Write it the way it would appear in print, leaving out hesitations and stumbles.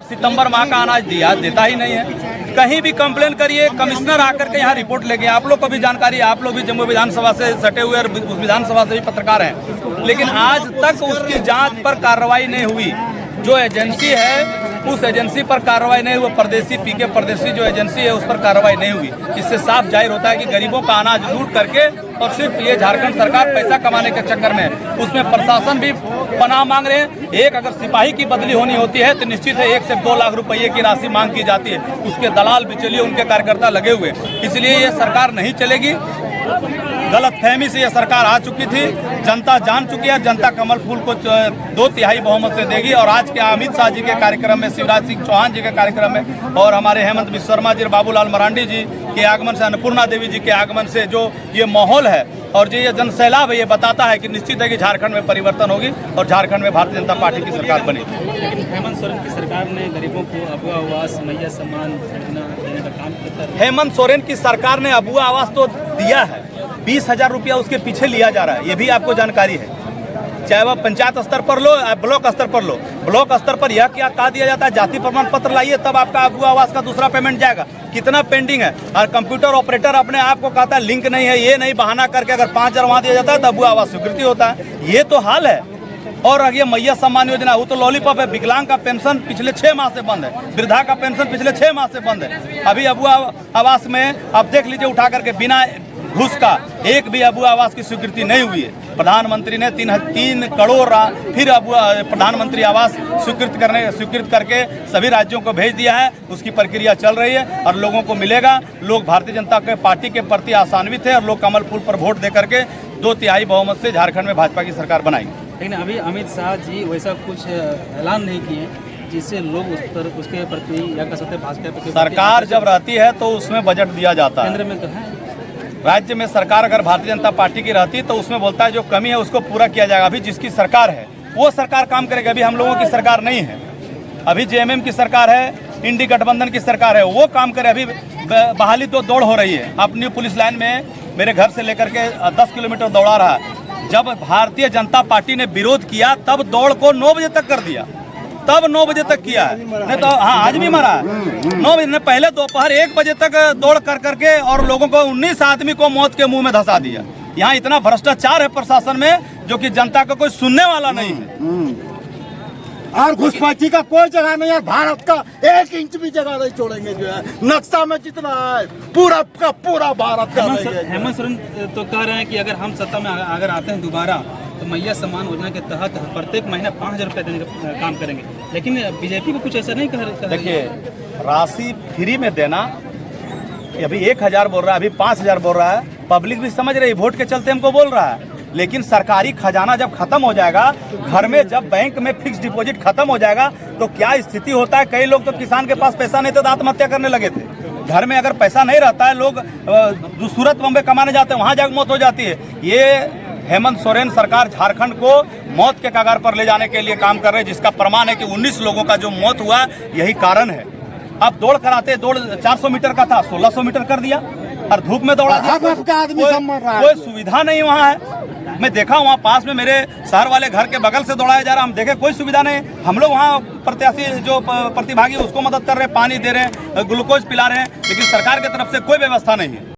सितंबर माह का अनाज देता ही नहीं है। कहीं भी कंप्लेन करिए, कमिश्नर आकर के यहाँ रिपोर्ट लेके, आप लोग को भी जानकारी है, आप लोग भी जम्मू विधानसभा से सटे हुए और उस विधानसभा से भी पत्रकार हैं, लेकिन आज तक उसकी जांच पर कार्रवाई नहीं हुई। जो एजेंसी है उस एजेंसी पर कार्रवाई नहीं हुई, परदेसी पीके परदेसी जो एजेंसी है उस पर कार्रवाई नहीं हुई। इससे साफ जाहिर होता है कि गरीबों का अनाज लूट करके और सिर्फ ये झारखंड सरकार पैसा कमाने के चक्कर में, उसमें प्रशासन भी पनाह मांग रहे हैं। एक अगर सिपाही की बदली होनी होती है तो निश्चित है 1 से 2 लाख रुपये की राशि मांग की जाती है, उसके दलाल बिचौलिए उनके कार्यकर्ता लगे हुए, इसलिए ये सरकार नहीं चलेगी। गलतफहमी से ये सरकार आ चुकी थी, जनता जान चुकी है, जनता कमल फूल को 2/3 बहुमत से देगी। और आज के अमित शाह जी के कार्यक्रम में, शिवराज सिंह चौहान जी के कार्यक्रम में और हमारे हेमंत बिस्वा शर्मा जी, बाबूलाल मरांडी जी के आगमन से, अन्नपूर्णा देवी जी के आगमन से जो ये माहौल है और जो ये जनसैलाब है, ये बताता है कि निश्चित है कि झारखंड में परिवर्तन होगी और झारखंड में भारतीय जनता पार्टी की सरकार बनेगी। लेकिन हेमंत सोरेन की सरकार ने गरीबों को अबुआ आवास, मैया सम्मान देने का काम किया। हेमंत सोरेन की सरकार ने अबुआ आवास तो दिया है, 20,000 रुपया उसके पीछे लिया जा रहा है, ये भी आपको जानकारी है। चाहे वह पंचायत स्तर पर लो, ब्लॉक स्तर पर लो, ब्लॉक स्तर पर यह क्या कहा दिया जाता है, जाति प्रमाण पत्र लाइए तब आपका अबुआ आवास का दूसरा पेमेंट जाएगा। कितना पेंडिंग है, और कंप्यूटर ऑपरेटर अपने आप को कहता है लिंक नहीं है, ये नहीं, बहाना करके अगर 5,000 वहाँ दिया जाता है तो अबुआ आवास स्वीकृति होता है। ये तो हाल है। और ये मैया सम्मान योजना, वो तो लॉलीपॉप है। विकलांग का पेंशन पिछले 6 माह से बंद है, वृद्धा का पेंशन पिछले 6 माह से बंद है। अभी अबुआ आवास में आप देख लीजिए, उठा करके बिना घूस का एक भी अबुआ आवास की स्वीकृति नहीं हुई है। प्रधानमंत्री ने 3 करोड़ फिर अबुआ प्रधानमंत्री आवास स्वीकृत करके सभी राज्यों को भेज दिया है। उसकी प्रक्रिया चल रही है और लोगों को मिलेगा। लोग भारतीय जनता पार्टी के प्रति आशान्वित है और लोग कमल फूल पर वोट दे करके 2/3 बहुमत से झारखंड में भाजपा की सरकार बनाएगी। लेकिन अभी अमित शाह जी वैसा कुछ ऐलान नहीं किए जिससे लोग उसके प्रति या कह सकते भाजपा के सरकार जब रहती है तो उसमें बजट दिया जाता है। केंद्र में तो है, राज्य में सरकार अगर भारतीय जनता पार्टी की रहती तो उसमें बोलता है जो कमी है उसको पूरा किया जाएगा। अभी जिसकी सरकार है वो सरकार काम करेगी। अभी हम लोगों की सरकार नहीं है, अभी जेएमएम की सरकार है, इंडी गठबंधन की सरकार है, वो काम करे। अभी बहाली तो दौड़ हो रही है। अपनी पुलिस लाइन में मेरे घर से लेकर के 10 किलोमीटर दौड़ा रहा है। जब भारतीय जनता पार्टी ने विरोध किया तब दौड़ को 9 बजे तक कर दिया, तब 9 बजे तक किया है, नहीं तो हाँ आज भी मरा है। 9 बजे पहले दोपहर 1 बजे तक दौड़ कर करके और लोगों को 19 आदमी को मौत के मुंह में धंसा दिया। यहाँ इतना भ्रष्टाचार है प्रशासन में जो कि जनता का कोई सुनने वाला नहीं है। और घुसपैठी का कोई जगह नहीं है। भारत का 1 इंच भी जगह नहीं छोड़ेंगे। जो है नक्शा में जितना है पूरा का पूरा भारत का। हेमंत सोरेन तो कह रहे हैं कि अगर हम सत्ता में अगर आते हैं दोबारा तो मैया सम्मान योजना के तहत प्रत्येक महीना 5,000 रुपये देने का काम करेंगे। लेकिन बीजेपी को कुछ ऐसा नहीं कह। देखिए, राशि फ्री में देना, अभी 1,000 बोल रहा है, अभी 5,000 बोल रहा है। पब्लिक भी समझ रही है, वोट के चलते हमको बोल रहा है। लेकिन सरकारी खजाना जब खत्म हो जाएगा, घर में जब बैंक में फिक्स डिपॉजिट खत्म हो जाएगा तो क्या स्थिति होता है। कई लोग तो किसान के पास पैसा नहीं था तो आत्महत्या करने लगे थे। घर में अगर पैसा नहीं रहता है, लोग जो सूरत बम्बे कमाने जाते हैं वहां जाकर मौत हो जाती है। ये हेमंत सोरेन सरकार झारखंड को मौत के कगार पर ले जाने के लिए काम कर रहे हैं, जिसका प्रमाण है कि 19 लोगों का जो मौत हुआ यही कारण है। अब दौड़ कराते, दौड़ 400 मीटर का था 1600 मीटर कर दिया और धूप में दौड़ा दिया। कोई सुविधा नहीं वहाँ है। मैं देखा वहाँ पास में मेरे शहर वाले घर के बगल से दौड़ाया जा रहा, हम देखे कोई सुविधा नहीं। हम लोग वहाँ प्रत्याशी जो प्रतिभागी उसको मदद कर रहे हैं, पानी दे रहे हैं, ग्लूकोज पिला रहे हैं, लेकिन सरकार की तरफ से कोई व्यवस्था नहीं है।